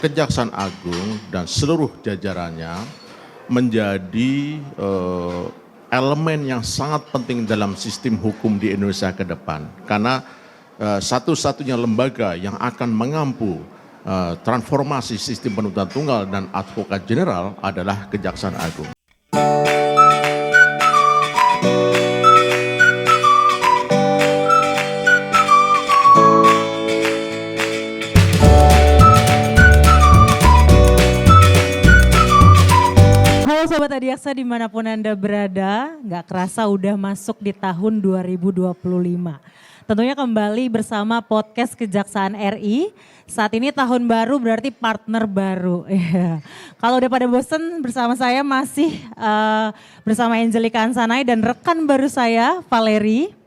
Kejaksaan Agung dan seluruh jajarannya menjadi elemen yang sangat penting dalam sistem hukum di Indonesia ke depan. Karena satu-satunya lembaga yang akan mengampu transformasi sistem penuntutan tunggal dan advokat general adalah Kejaksaan Agung. Sobat Adiaksa dimanapun Anda berada, nggak kerasa udah masuk di tahun 2025. Tentunya kembali bersama podcast Kejaksaan RI. Saat ini tahun baru berarti partner baru. Kalau udah pada bosen bersama saya masih bersama Angelika Ansanai dan rekan baru saya Valeri.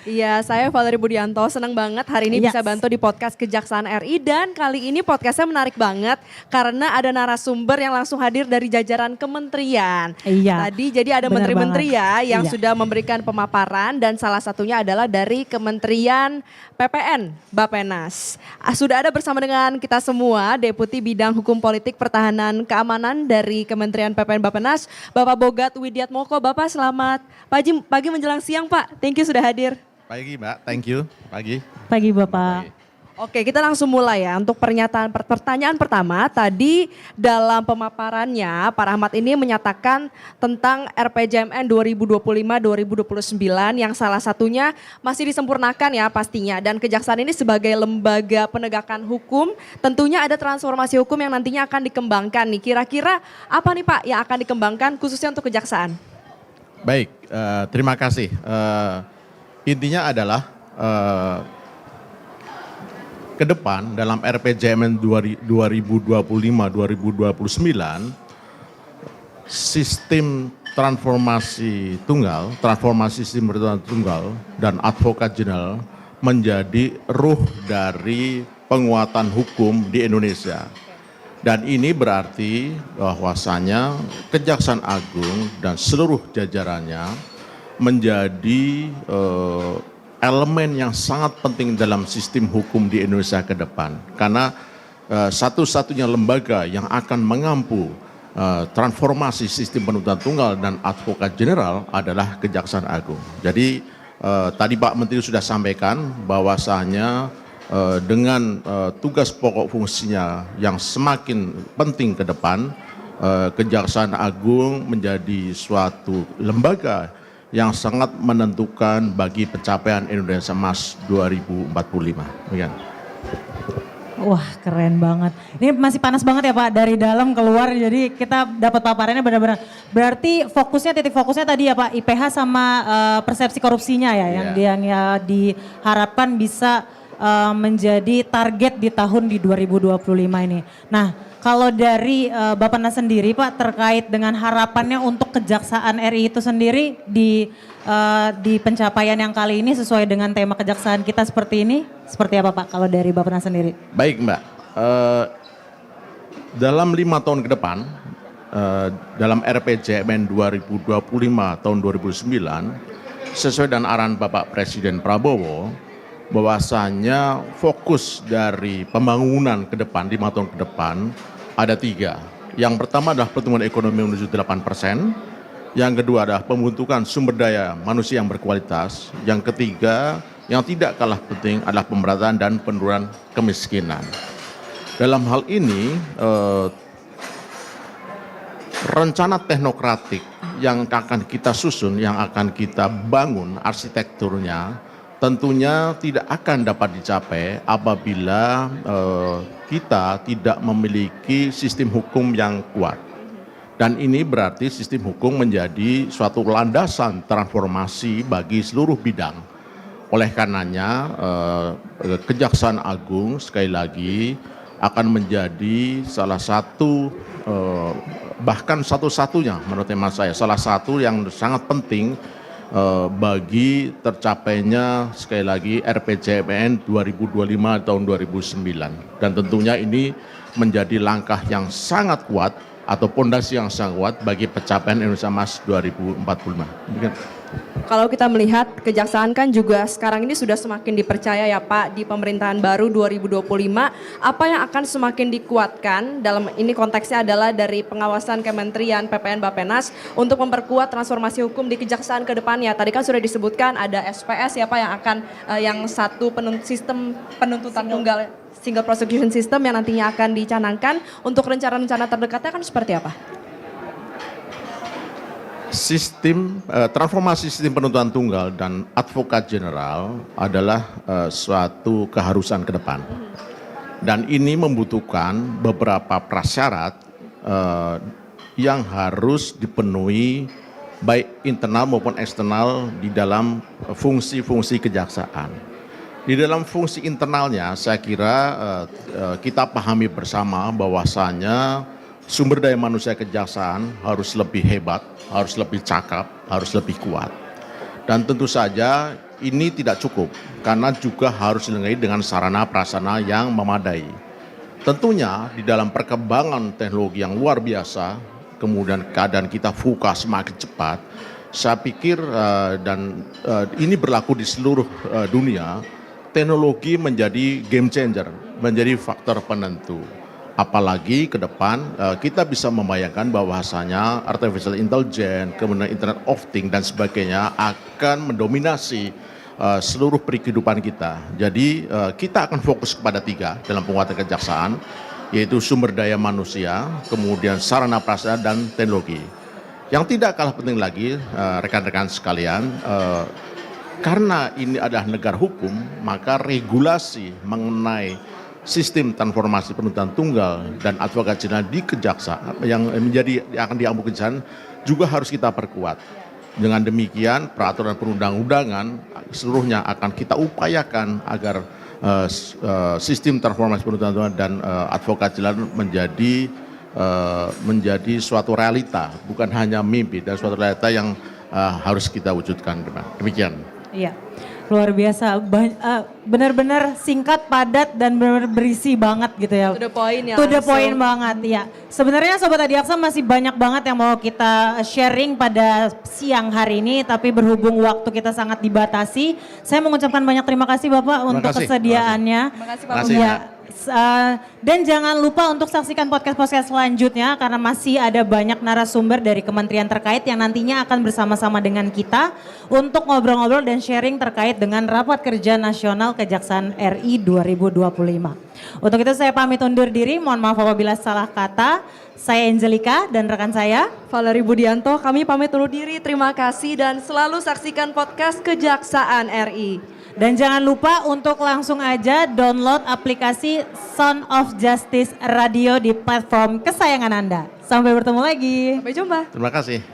Iya, saya Valeri Budianto, senang banget hari ini bisa bantu di podcast Kejaksaan RI dan kali ini podcastnya menarik banget karena ada narasumber yang langsung hadir dari jajaran kementerian. Tadi jadi ada menteri-menteri ya yang sudah memberikan pemaparan dan salah satunya adalah dari Kementerian PPN, Bappenas. Sudah ada bersama dengan kita semua Deputi Bidang Hukum Politik Pertahanan Keamanan dari Kementerian PPN Bappenas, Bapak Bogat Widiatmoko. Bapak selamat pagi menjelang siang Pak, thank you sudah hadir. Pagi Mbak, thank you. Pagi Bapak. Oke, kita langsung mulai ya untuk pertanyaan pertama. Tadi dalam pemaparannya Pak Rahmat ini menyatakan tentang RPJMN 2025-2029 yang salah satunya masih disempurnakan ya pastinya. Dan Kejaksaan ini sebagai lembaga penegakan hukum tentunya ada transformasi hukum yang nantinya akan dikembangkan nih. Kira-kira apa nih Pak yang akan dikembangkan khususnya untuk Kejaksaan? Baik, terima kasih. Intinya adalah ke depan dalam RPJMN 2025-2029 sistem transformasi sistem penuntutan tunggal dan advokat general menjadi ruh dari penguatan hukum di Indonesia. Dan ini berarti bahwasanya Kejaksaan Agung dan seluruh jajarannya menjadi elemen yang sangat penting dalam sistem hukum di Indonesia ke depan. Karena satu-satunya lembaga yang akan mengampu transformasi sistem penuntutan tunggal dan advokat general adalah Kejaksaan Agung. Jadi tadi Pak Menteri sudah sampaikan bahwasanya dengan tugas pokok fungsinya yang semakin penting ke depan, Kejaksaan Agung menjadi suatu lembaga yang sangat menentukan bagi pencapaian Indonesia Emas 2045. Demikian. Wah keren banget. Ini masih panas banget ya Pak dari dalam keluar, jadi kita dapat paparannya benar-benar. Berarti titik fokusnya tadi ya Pak, IPH sama persepsi korupsinya ya, yang diharapkan bisa menjadi target di tahun 2025 ini. Nah kalau dari Bappenas sendiri Pak terkait dengan harapannya untuk Kejaksaan RI itu sendiri di pencapaian yang kali ini sesuai dengan tema kejaksaan kita seperti ini, seperti apa Pak kalau dari Bappenas sendiri? Baik Mbak, dalam 5 tahun ke depan, dalam RPJMN 2025 tahun 2009, sesuai dengan arahan Bapak Presiden Prabowo, bahwasanya fokus dari pembangunan ke depan, 5 tahun ke depan, ada 3. Yang pertama adalah pertumbuhan ekonomi menuju 8%, yang kedua adalah pembentukan sumber daya manusia yang berkualitas, yang ketiga yang tidak kalah penting adalah pemberantasan dan penurunan kemiskinan. Dalam hal ini, rencana teknokratik yang akan kita susun, yang akan kita bangun arsitekturnya, tentunya tidak akan dapat dicapai apabila kita tidak memiliki sistem hukum yang kuat. Dan ini berarti sistem hukum menjadi suatu landasan transformasi bagi seluruh bidang. Oleh karenanya Kejaksaan Agung sekali lagi akan menjadi salah satu bahkan satu-satunya menurut hemat saya, salah satu yang sangat penting bagi tercapainya sekali lagi RPJMN 2025 tahun 2009. Dan tentunya ini menjadi langkah yang sangat kuat atau pondasi yang sangat kuat bagi pencapaian Indonesia Emas 2045. Demikian. Kalau kita melihat kejaksaan kan juga sekarang ini sudah semakin dipercaya ya Pak di pemerintahan baru 2025. Apa yang akan semakin dikuatkan dalam ini konteksnya adalah dari pengawasan Kementerian PPN Bappenas untuk memperkuat transformasi hukum di kejaksaan ke depannya. Tadi kan sudah disebutkan ada SPS ya Pak yang akan yang satu sistem penuntutan tunggal single prosecution system yang nantinya akan dicanangkan. Untuk rencana-rencana terdekatnya kan seperti apa? Transformasi sistem penuntutan tunggal dan advokat general adalah suatu keharusan ke depan. Dan ini membutuhkan beberapa prasyarat yang harus dipenuhi baik internal maupun eksternal di dalam fungsi-fungsi kejaksaan. Di dalam fungsi internalnya saya kira kita pahami bersama bahwasanya sumber daya manusia kejaksaan harus lebih hebat, harus lebih cakap, harus lebih kuat. Dan tentu saja ini tidak cukup karena juga harus dilengkapi dengan sarana prasarana yang memadai. Tentunya di dalam perkembangan teknologi yang luar biasa, kemudian keadaan kita VUCA semakin cepat, saya pikir ini berlaku di seluruh dunia, teknologi menjadi game changer, menjadi faktor penentu. Apalagi ke depan kita bisa membayangkan bahwasanya artificial intelligence, kemudian Internet of Things dan sebagainya akan mendominasi seluruh kehidupan kita. Jadi kita akan fokus kepada 3 dalam penguatan kejaksaan, yaitu sumber daya manusia, kemudian sarana prasarana dan teknologi. Yang tidak kalah penting lagi rekan-rekan sekalian, karena ini adalah negara hukum, maka regulasi mengenai sistem transformasi penuntutan tunggal dan advokat general di kejaksaan yang akan diambil kejaksaan juga harus kita perkuat. Dengan demikian peraturan perundang-undangan seluruhnya akan kita upayakan agar sistem transformasi penuntutan tunggal dan advokat general menjadi suatu realita, bukan hanya mimpi, dan suatu realita yang harus kita wujudkan. Demikian. Iya. Luar biasa, benar-benar singkat, padat, dan benar-benar berisi banget gitu ya. To the point ya. To the point banget, ya. Sebenarnya Sobat Adiaksa masih banyak banget yang mau kita sharing pada siang hari ini, tapi berhubung waktu kita sangat dibatasi, saya mengucapkan banyak terima kasih Bapak untuk kesediaannya. Terima kasih Pak. Ya. Dan jangan lupa untuk saksikan podcast-podcast selanjutnya karena masih ada banyak narasumber dari kementerian terkait yang nantinya akan bersama-sama dengan kita untuk ngobrol-ngobrol dan sharing terkait dengan Rapat Kerja Nasional Kejaksaan RI 2025. Untuk itu saya pamit undur diri, mohon maaf apabila salah kata. Saya Angelika dan rekan saya Valerie Budianto, kami pamit undur diri. Terima kasih dan selalu saksikan podcast Kejaksaan RI. Dan jangan lupa untuk langsung aja download aplikasi Sound of Justice Radio di platform kesayangan Anda. Sampai bertemu lagi. Sampai jumpa. Terima kasih.